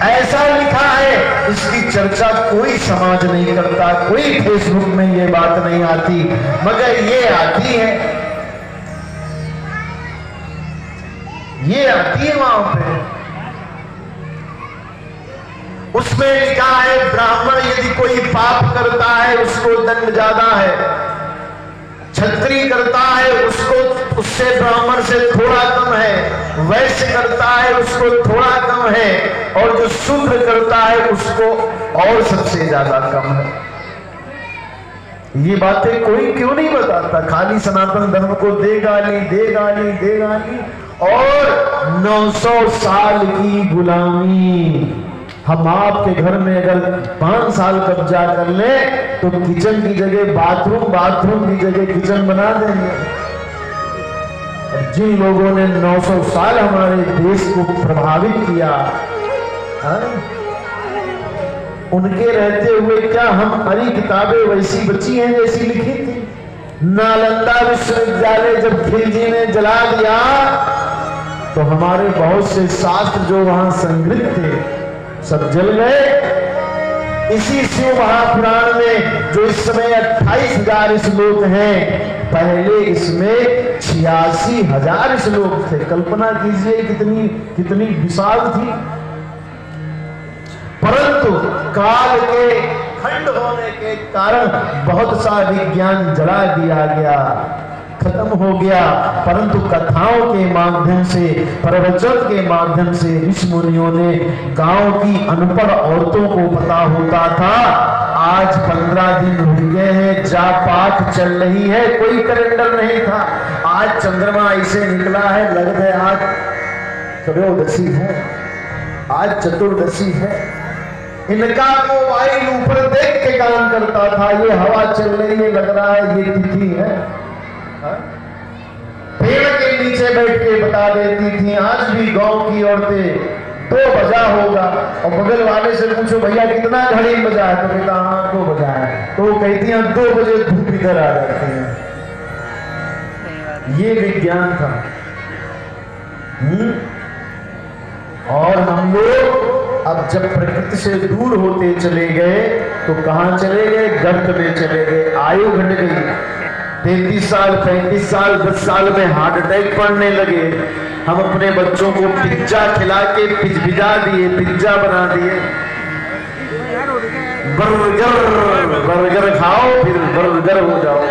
ऐसा लिखा है, इसकी चर्चा कोई समाज नहीं करता, कोई फेसबुक में ये बात नहीं आती, मगर ये आती है, ये आती है वहां पे। उसमें लिखा है ब्राह्मण यदि कोई पाप करता है उसको दंड ज्यादा है, क्षत्रिय करता है उसको उससे ब्राह्मण से थोड़ा कम है, वैश्य करता है उसको थोड़ा कम है, और जो शूद्र करता है उसको और सबसे ज्यादा कम है। ये बातें कोई क्यों नहीं बताता? खाली सनातन धर्म को दे गाली, दे गाली, दे गाली, और 900 साल की गुलामी। हम आपके घर में अगर 5 साल कब्जा कर ले तो किचन की जगह बाथरूम, बाथरूम की जगह किचन बना देंगे। जिन लोगों ने 900 साल हमारे देश को प्रभावित किया, उनके रहते हुए क्या हमारी किताबें वैसी बची हैं जैसी लिखी थी? नालंदा विश्वविद्यालय जब खिलजी ने जला दिया तो हमारे बहुत से शास्त्र जो वहां संग्रहित थे सब जल गए। इसी शिव महापुराण में जो इस समय 28,000 श्लोक हैं, पहले इसमें 86,000 श्लोक थे। कल्पना कीजिए कितनी कितनी विशाल थी। परंतु काल के खंड होने के कारण बहुत सा विज्ञान जला दिया गया, खत्म हो गया। परंतु कथाओं के माध्यम से, प्रवचन के माध्यम से ऋषि मुनियों ने गांव की अनपढ़ औरतों को पता होता था। आज 15 दिन हो गए हैं, जाप पाठ चल रही है, कोई कैलेंडर नहीं था। आज चंद्रमा ऐसे निकला है, लगता है आज त्रयोदशी है, आज चतुर्दशी है। इनका मोबाइल ऊपर देख के काम करता था, ये हवा चल रही है, लग रहा है ये तिथि है। पेड़ के नीचे बैठ के बता देती थी। आज भी गांव की औरतें 2 बजा होगा, और बगल वाले से पूछो भैया कितना घड़ी बजा है, तो कहता हाँ 2 बजा है, तो वो कहती हैं 2 बजे धूप इधर आ जाती है। ये विज्ञान था। और हम लोग अब जब प्रकृति से दूर होते चले गए तो कहां चले गए? गर्त में चले गए। आयु घट गई, 33 साल, 35 साल, 10 साल में हार्ट अटैक पड़ने लगे। हम अपने बच्चों को पिज्जा खिला के पिज्जा दिए, पिज्जा बना दिए। बर्गर खाओ फिर बर्गर हो जाओ,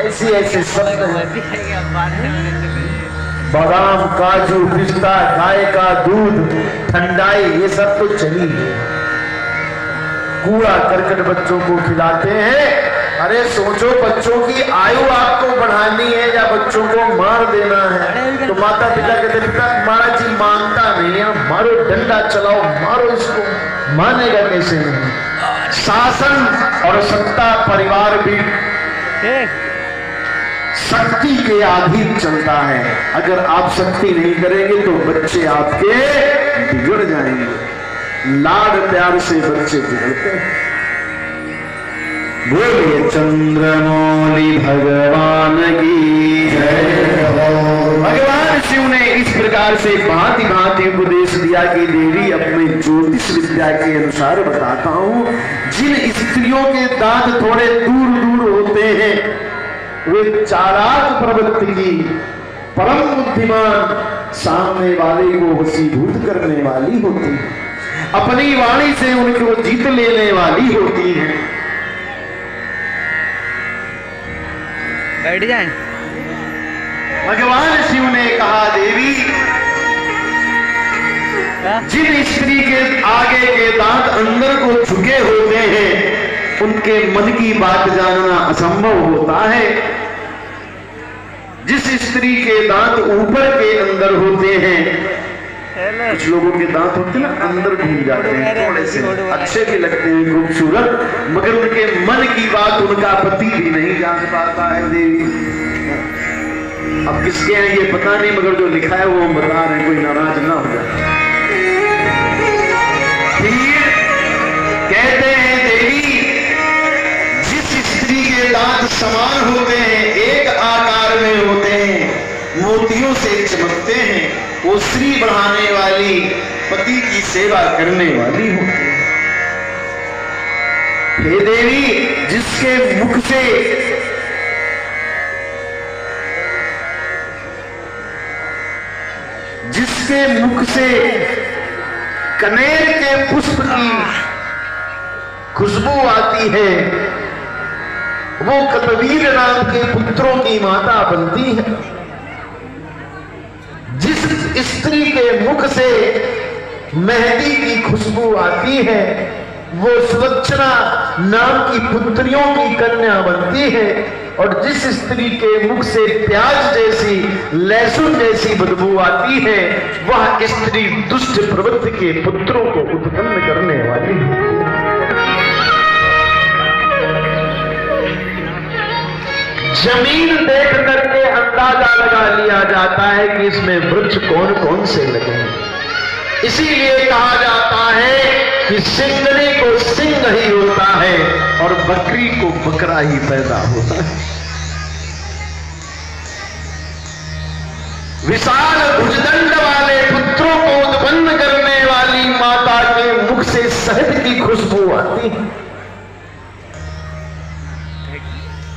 ऐसे शब्द हैं। बादाम, काजू, पिस्ता, गाय का दूध, ठंडाई, ये सब तो चली है। कूड़ा करकट बच्चों को खिलाते हैं। अरे सोचो, बच्चों की आयु आपको बढ़ानी है या बच्चों को मार देना है? तो माता पिता कहते पिता हमारा जी मानता नहीं है, मारो, डंडा चलाओ, मारो इसको। मानेगा कैसे नहीं? शासन और सत्ता परिवार भी शक्ति के अधीन चलता है। अगर आप शक्ति नहीं करेंगे तो बच्चे आपके बिगड़ जाएंगे। लाड प्यार से बच्चे बिगड़ते हैं। बोलिए चंद्रमौली भगवान की जय। भगवान शिव ने इस प्रकार से भांति भांति उपदेश दिया कि देवी अपने ज्योतिष विद्या के अनुसार बताता हूं, जिन स्त्रियों के दांत थोड़े दूर दूर होते हैं वे चालाक प्रवृत्ति की, परम बुद्धिमान, सामने वाले को वशीभूत करने वाली होती है, अपनी वाणी से उनको जीत लेने वाली होती है। बैठ जाए। भगवान शिव ने कहा देवी, जिन स्त्री के आगे के दांत अंदर को झुके होते हैं उनके मन की बात जानना असंभव होता है। जिस स्त्री के दांत ऊपर के अंदर होते हैं, कुछ लोगों के दांत होते हैं ना अंदर घूम जाते हैं, थोड़े से अच्छे भी लगते हैं, खूबसूरत, मगर उनके मन की बात उनका पति भी नहीं जान पाता है देवी। अब किसके हैं ये पता नहीं, मगर जो लिखा है वो हम बता रहे हैं, कोई नाराज ना हो जाए। फिर कहते हैं देवी, जिस स्त्री के दांत समान होते हैं, एक आकार में होते हैं, मोतियों से चमकते हैं, वो श्री बढ़ाने वाली, पति की सेवा करने वाली होती है। हे देवी, जिसके मुख से कनेर के पुष्प की खुशबू आती है, वो कतवीर नाम के पुत्रों की माता बनती है। जिस स्त्री के मुख से मेहंदी की खुशबू आती है, वो सुलक्षणा नाम की पुत्रियों की कन्या बनती है। और जिस स्त्री के मुख से प्याज जैसी, लहसुन जैसी बदबू आती है, वह स्त्री दुष्ट प्रवृत्ति के पुत्रों को उत्पन्न करने वाली है। जमीन देख करके अंदाजा लगा लिया जाता है कि इसमें वृक्ष कौन कौन से लगे हैं। इसीलिए कहा जाता है कि सिंगने को सिंह ही होता है और बकरी को बकरा ही पैदा होता है। विशाल भुजदंड वाले पुत्रों को उत्पन्न करने वाली माता के मुख से शहद की खुशबू आती है।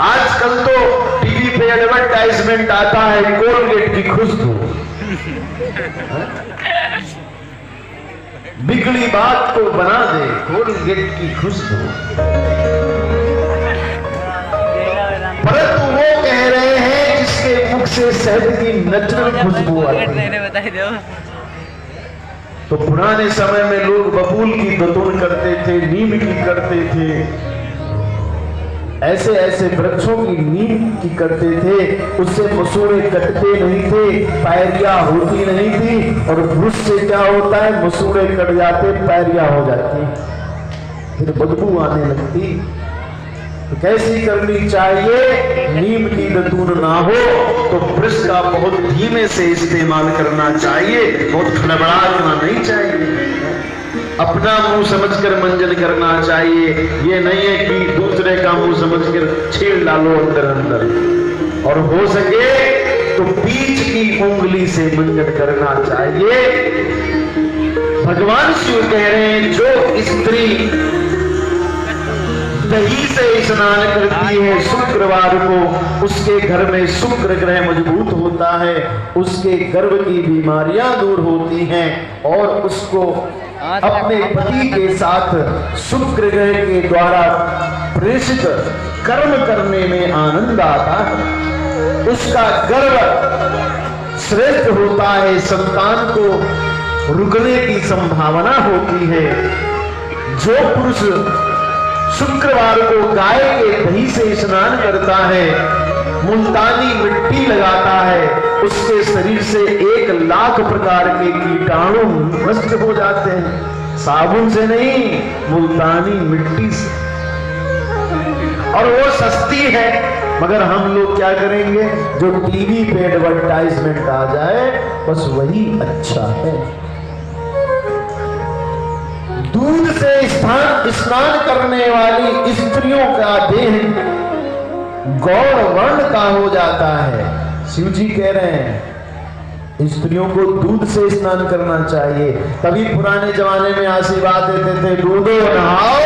आजकल तो टीवी पे एडवर्टाइजमेंट आता है कोलगेट की खुशबू। बिगड़ी बात को बना दे कोलगेट की खुशबू। परंतु वो कह रहे हैं जिसके मुख से शहद की नेचुरल खुशबू आती है। तो पुराने समय में लोग बबूल की दतून करते थे, नीम की करते थे, ऐसे ऐसे वृक्षों की नीम की करते थे। उससे मसूड़े कटते नहीं थे, पैरिया होती नहीं थी। और वृक्ष से क्या होता है, मसूड़े कट जाते, पैरिया हो जाती, फिर बदबू आने लगती। तो कैसी करनी चाहिए, नीम की दतून ना हो तो वृक्ष का बहुत धीमे से इस्तेमाल करना चाहिए, बहुत खड़बड़ाना नहीं चाहिए। अपना मुंह समझकर मंजन करना चाहिए। ये नहीं है कि दूसरे का मुंह समझकर छेड़ डालो अंदर अंदर। और हो सके तो बीच की उंगली से मंजन करना चाहिए। भगवान शिव कह रहे हैं जो स्त्री दही से स्नान करती है शुक्रवार को, उसके घर में शुक्र ग्रह मजबूत होता है, उसके गर्भ की बीमारियां दूर होती हैं और उसको अपने पति के साथ शुक्र ग्रह के द्वारा प्रेषित कर्म करने में आनंद आता है। उसका गर्भ श्रेष्ठ होता है, संतान को रुकने की संभावना होती है। जो पुरुष शुक्रवार को गाय के दही से स्नान करता है, मुल्तानी मिट्टी लगाता है, उसके शरीर से 1,00,000 प्रकार के कीटाणु नष्ट हो जाते हैं। साबुन से नहीं, मुल्तानी मिट्टी से। और वो सस्ती है, मगर हम लोग क्या करेंगे, जो टीवी पे एडवर्टाइजमेंट आ जाए बस वही अच्छा है। दूध से स्नान करने वाली स्त्रियों का देह गौर वर्ण का हो जाता है। शिव जी कह रहे हैं स्त्रियों को दूध से स्नान करना चाहिए। तभी पुराने जमाने में आशीर्वाद देते थे, दूधो नहाओ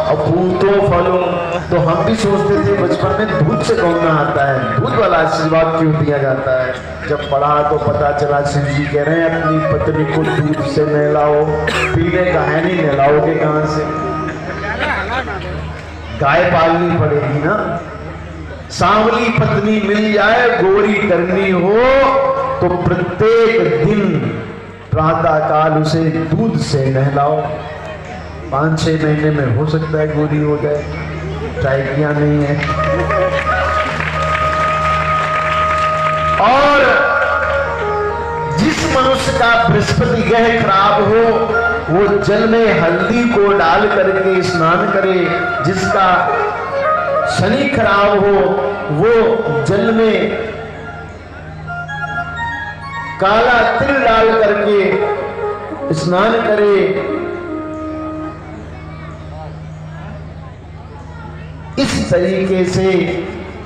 और पूतो फलो। तो हम भी सोचते थे बचपन में दूध से कौन नहाता है, दूध वाला आशीर्वाद क्यों दिया जाता है। जब पढ़ा तो पता चला शिव जी कह रहे हैं अपनी पत्नी को दूध से नहलाओ। पीने का है नहीं, नहलाओगे कहां से, गाय पालनी पड़ेगी ना। सांवली पत्नी मिल जाए, गोरी करनी हो तो प्रत्येक दिन प्रातः काल उसे दूध से नहलाओ। 5-6 महीने में हो सकता है गोरी हो जाए, ट्राई किया नहीं है। और जिस मनुष्य का बृहस्पति ग्रह खराब हो वो जल में हल्दी को डाल करके स्नान करे। जिसका शनि खराब हो वो जल में काला तिल डाल करके स्नान करे। इस तरीके से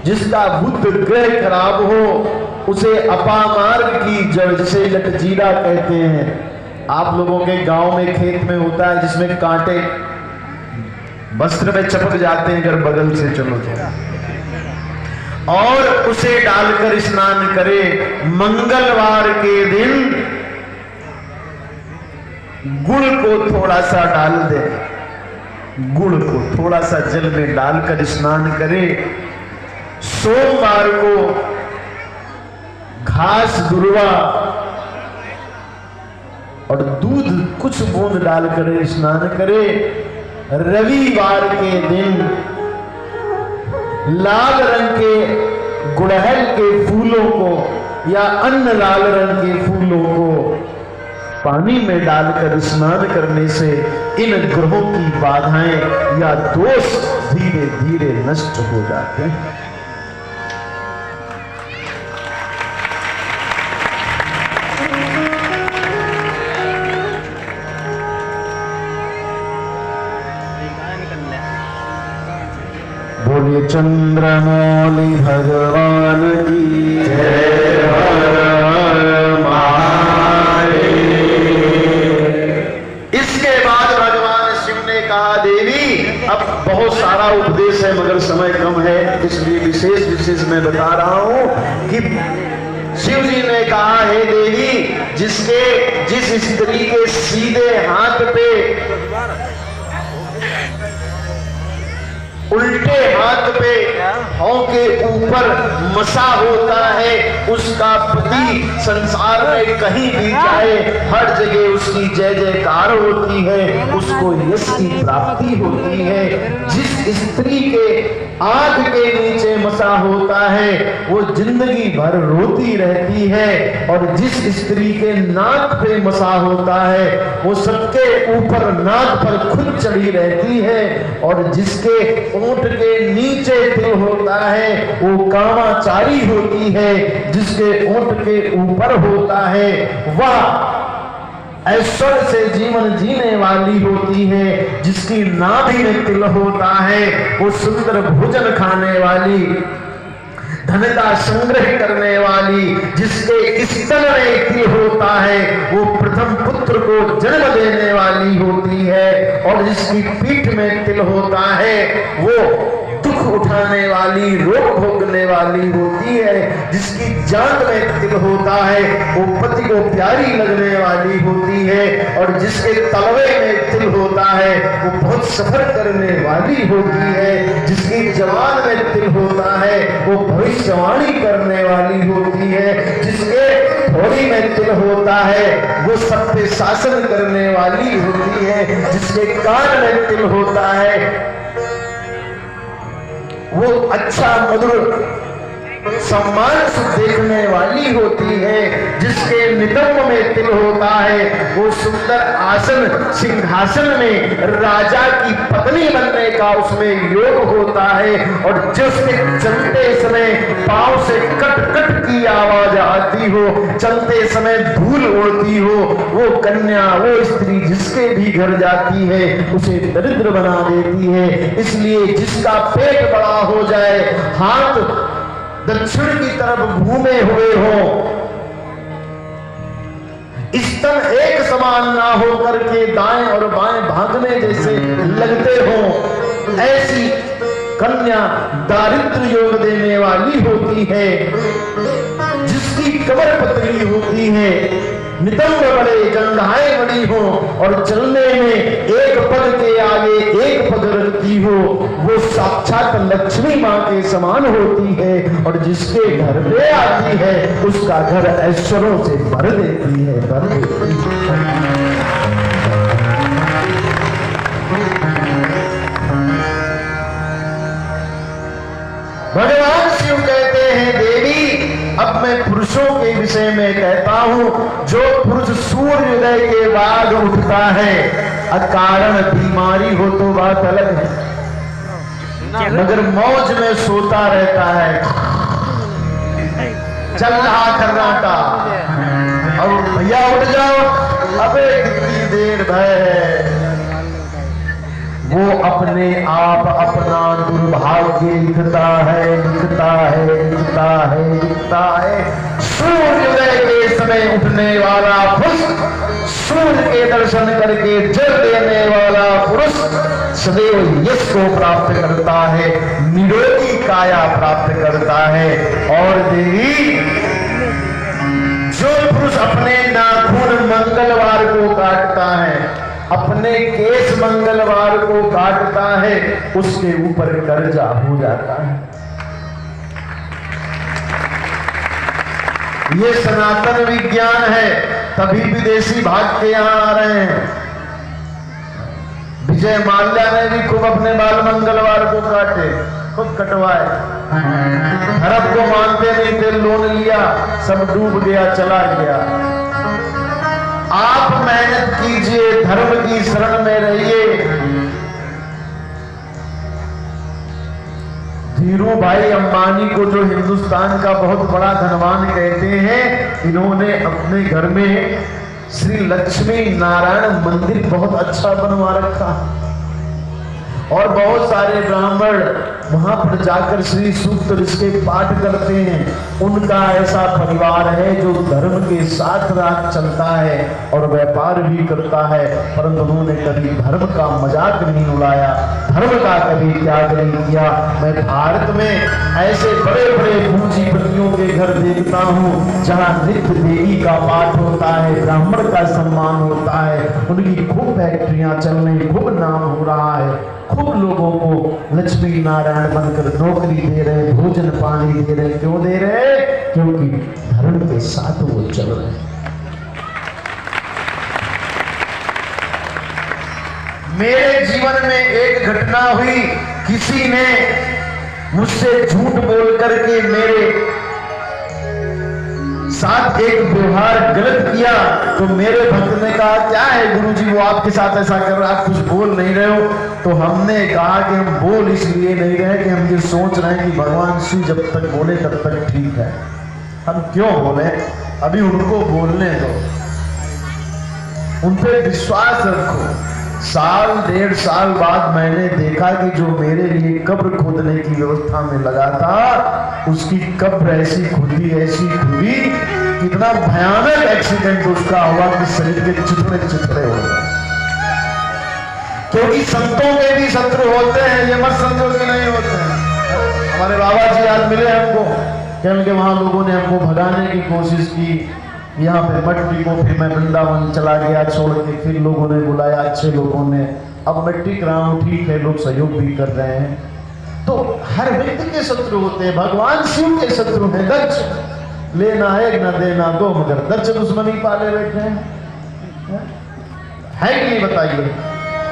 जिसका बुध ग्रह खराब हो उसे अपामार्ग की जड़, जिसे लटजीरा कहते हैं। आप लोगों के गांव में खेत में होता है जिसमें कांटे वस्त्र में चपक जाते हैं अगर बगल से चलो तो, और उसे डालकर स्नान करे। मंगलवार के दिन गुड़ को थोड़ा सा डाल दे, गुड़ को थोड़ा सा जल में डालकर स्नान करे। सोमवार को घास दुर्वा और दूध कुछ बूंद डालकर स्नान करे। रविवार के दिन लाल रंग के गुड़हल के फूलों को या अन्य लाल रंग के फूलों को पानी में डालकर स्नान करने से इन ग्रहों की बाधाएं या दोष धीरे धीरे नष्ट हो जाते हैं। बोलिए चंद्रमौली भगवान की जय। हर हर महादेव। इसके बाद भगवान शिव ने कहा, देवी अब बहुत सारा उपदेश है मगर समय कम है, इसलिए विशेष मैं बता रहा हूं कि शिव जी ने कहा, हे देवी, जिस स्त्री के सीधे हाथ पे उल्टे हाथ पे पांव के ऊपर मसा होता है, उसका पति संसार में कहीं भी जाए हर जगह उसकी जय जयकार होती है, उसको यश की प्राप्ति होती है। जिस स्त्री के आंख के नीचे मसा होता है वो जिंदगी भर रोती रहती है, और जिस स्त्री के नाक पे मसा होता है वो सबके ऊपर नाक पर खुद चढ़ी रहती है, और जिसके ऊंट के नीचे तिल होता है वो कामाचारी होती है, जिसके ऊंट के ऊपर होता है वह ऐश्वर्य से जीवन जीने वाली होती है, जिसकी नाभि में तिल होता है वो सुंदर भोजन खाने वाली, धन का संग्रह करने वाली, जिसके स्तन में तिल होता है वो प्रथम पुत्र को जन्म देने वाली होती है, और जिसकी पीठ में तिल होता है वो दुख उठाने वाली, रोग भोगने वाली होती है, जिसकी जान में तिल होता है वो पति को प्यारी लगने वाली होती है, और जिसके तलवे में तिल होता है वो बहुत सफर करने वाली होती है, जिसकी जवान में तिल होता है वो भविष्यवाणी करने वाली होती है, जिसके थोड़ी में तिल होता है वो सब पे शासन करने वाली होती है, जिसके कान में तिल होता है वो अच्छा मधुर सम्मान से देखने वाली होती है, जिसके नितंब में तिल होता है वो सुंदर आसन सिंहासन में राजा की पत्नी बनने का उसमें योग होता है, और जिसके चलते समय पांव से कट कट की आवाज आती हो, चलते समय धूल उड़ती हो, वो कन्या वो स्त्री जिसके भी घर जाती है उसे दरिद्र बना देती है। इसलिए जिसका पेट बड़ा हो जाए, हाथ दक्षिण की तरफ घूमे हुए हो, स्तन एक समान ना हो करके दाएं और बाएं भागने जैसे लगते हो, ऐसी कन्या दारिद्र योग देने वाली होती है, जिसकी कमर पतली होती है, नितंब बड़े जंघाएं बड़ी हो और चलने में एक पग के आगे एक पग रखती हो, वो साक्षात लक्ष्मी मां के समान होती है, और जिसके घर पे आती है उसका घर ऐश्वर्यों से भर देती है, भर देती है। भगवान शिव कहते हैं, देवी अब मैं पुरुषों के विषय में कहता हूं, जो पुरुष सूर्योदय के बाद उठता है, अकारण बीमारी हो तो बात अलग है, मगर मौज में सोता रहता है, चल रहा खर्राटा, और भैया उठ जाओ, अबे कितनी देर है, वो अपने आप अपना दुर्भाग्य लिखता है, लिखता है, लिखता है, लिखता है। सूर्योदय के समय उठने वाला पुरुष, सूर्य के दर्शन करके जल देने वाला पुरुष सदैव यश को प्राप्त करता है, निरोगी काया प्राप्त करता है। और देवी, जो पुरुष अपने नाखून मंगलवार को काटता है, अपने केस मंगलवार को काटता है, उसके ऊपर कर्जा हो जाता है। ये सनातन विज्ञान है, तभी विदेशी भाग के यहां आ रहे हैं। विजय माल्या ने भी खूब अपने बाल मंगलवार को काटे, खूब कटवाए। धर्म को मानते नहीं थे, लोन लिया, सब डूब गया, चला गया। आप मेहनत कीजिए, धर्म की शरण में रहिए। धीरू भाई अंबानी को जो हिंदुस्तान का बहुत बड़ा धनवान कहते हैं, इन्होंने अपने घर में श्री लक्ष्मी नारायण मंदिर बहुत अच्छा बनवा रखा और बहुत सारे ब्राह्मण वहां पर जाकर श्री सूक्त ऋषि के पाठ करते हैं। उनका ऐसा परिवार है जो धर्म के साथ रात चलता है और व्यापार भी करता है, परंतु उन्होंने कभी धर्म का मजाक नहीं उड़ाया, धर्म का कभी त्याग नहीं किया। मैं भारत में ऐसे बड़े बड़े पूंजीपतियों के घर देखता हूँ जहाँ नित्य देवी का पाठ होता है, ब्राह्मण का सम्मान होता है, उनकी खूब फैक्ट्रियां चल रही, खूब नाम हो रहा है, खूब लोगों को लक्ष्मी नारायण बनकर नौकरी दे रहे, भोजन पानी दे रहे। क्यों दे रहे? क्योंकि धर्म के साथ वो चल रहे हैं। मेरे जीवन में एक घटना हुई, किसी ने मुझसे झूठ बोल करके मेरे साथ एक व्यवहार गलत किया, तो मेरे भक्त ने कहा क्या है गुरुजी वो आपके साथ ऐसा कर रहा है, आप कुछ बोल नहीं रहे हो। तो हमने कहा कि हम बोल इसलिए नहीं रहे कि हम ये सोच रहे हैं कि भगवान शिव जब तक बोले तब तक ठीक है, हम क्यों बोले, अभी उनको बोलने दो, उन पे विश्वास रखो। साल डेढ़ साल बाद मैंने देखा कि जो मेरे लिए कब्र खोदने की व्यवस्था में लगा था, उसकी कब्र ऐसी खुदी कितना भयानक एक्सीडेंट उसका हुआ कि शरीर के चिथड़े चिथड़े हो गए। क्योंकि संतों के भी शत्रु होते हैं, ये मत समझो कि नहीं होते हैं। हमारे बाबा जी आज मिले हमको, क्योंकि वहां लोगों ने हमको भगाने की कोशिश की, यहाँ पे मट्टी को, फिर मैं वृंदावन चला गया छोड़ के, फिर लोगों ने बुलाया, अच्छे लोगों ने, अब मैं टिक रहा हूँ, ठीक है, लोग सहयोग भी कर रहे हैं। तो हर व्यक्ति के शत्रु होते हैं, भगवान शिव के शत्रु हैं दक्ष, लेना है न देना दो, मगर दक्ष दुश्मनी पाले बैठे हैं, है कि नहीं बताइए?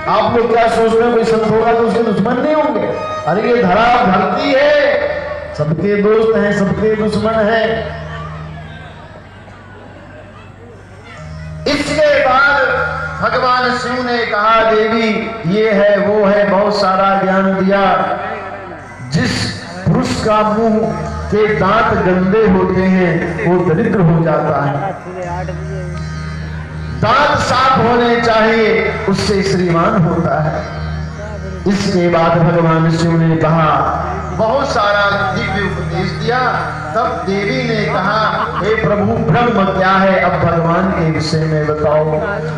आप लोग क्या सोच रहे हैं, कोई संत होगा तो उसके दुश्मन नहीं होंगे? अरे ये धरा धरती है, सबके दोस्त हैं, सबके दुश्मन हैं। इसके बाद भगवान शिव ने कहा देवी ये है वो है, बहुत सारा ज्ञान दिया। जिस पुरुष का मुंह के दांत गंदे होते हैं वो दरिद्र हो जाता है, दांत साफ होने चाहिए, उससे श्रीमान होता है। इसके बाद भगवान शिव ने कहा, बहुत सारा दिव्य उपदेश दिया। तब देवी ने कहा हे प्रभु ब्रह्म क्या है, अब भगवान के विषय में बताओ।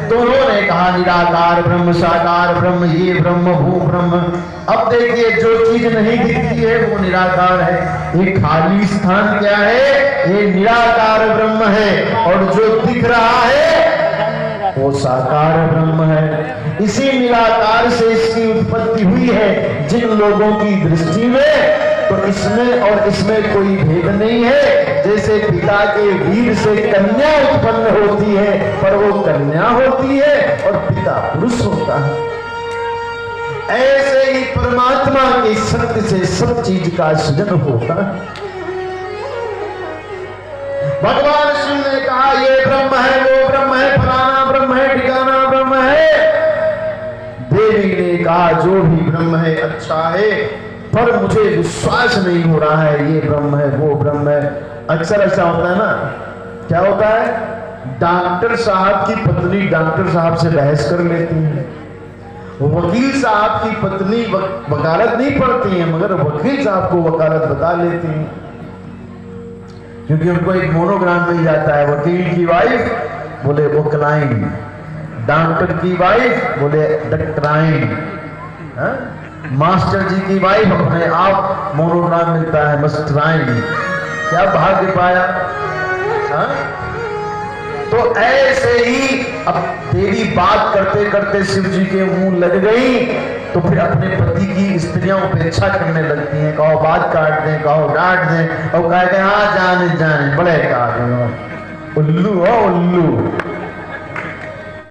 तो उन्होंने कहा निराकार ब्रह्म, साकार ब्रह्म, ये ब्रह्म वो ब्रह्म। अब देखिए जो चीज नहीं दिखती है वो निराकार है, ये खाली स्थान क्या है, ये निराकार ब्रह्म है, और जो दिख रहा है वो साकार ब्रह्म है। इसी निराकार से इसकी उत्पत्ति हुई है। जिन लोगों की दृष्टि में तो इसमें और इसमें कोई भेद नहीं है। जैसे पिता के वीर से कन्या उत्पन्न होती है, पर वो कन्या होती है और पिता पुरुष होता है, ऐसे ही परमात्मा की शक्ति से सब चीज का सृजन होता है। भगवान शिव ने कहा ये ब्रह्म है, वो ब्रह्म है, फलाना ब्रह्म है, ठिकाना ब्रह्म है। देवी ने कहा जो भी ब्रह्म है अच्छा है, पर मुझे विश्वास नहीं हो रहा है ये ब्रह्म है वो ब्रह्म है। अक्सर ऐसा होता है ना, क्या होता है, डॉक्टर साहब की पत्नी डॉक्टर साहब से बहस कर लेती है, वकील साहब की पत्नी वकालत नहीं पढ़ती है, मगर वकील साहब को वकालत बता लेती हैं, क्योंकि उनको एक मोनोग्राम मिल जाता है। वकील की वाइफ बोले वकलाइन, डॉक्टर की वाइफ बोले डॉक्टराइन, मास्टर जी की वाइफ अपने आप मोनोग्राम मिलता है मस्टराइन। क्या भाग्य पाया। तो ऐसे ही अब देवी बात करते करते शिव जी के मुंह लग गई, तो फिर अपने पति की स्त्रियां उपेक्षा करने लगती हैं, कहो बात काट दें, कहो डांट दें, और कहे हाँ जाने जाने बड़े का उल्लू हो उल्लू।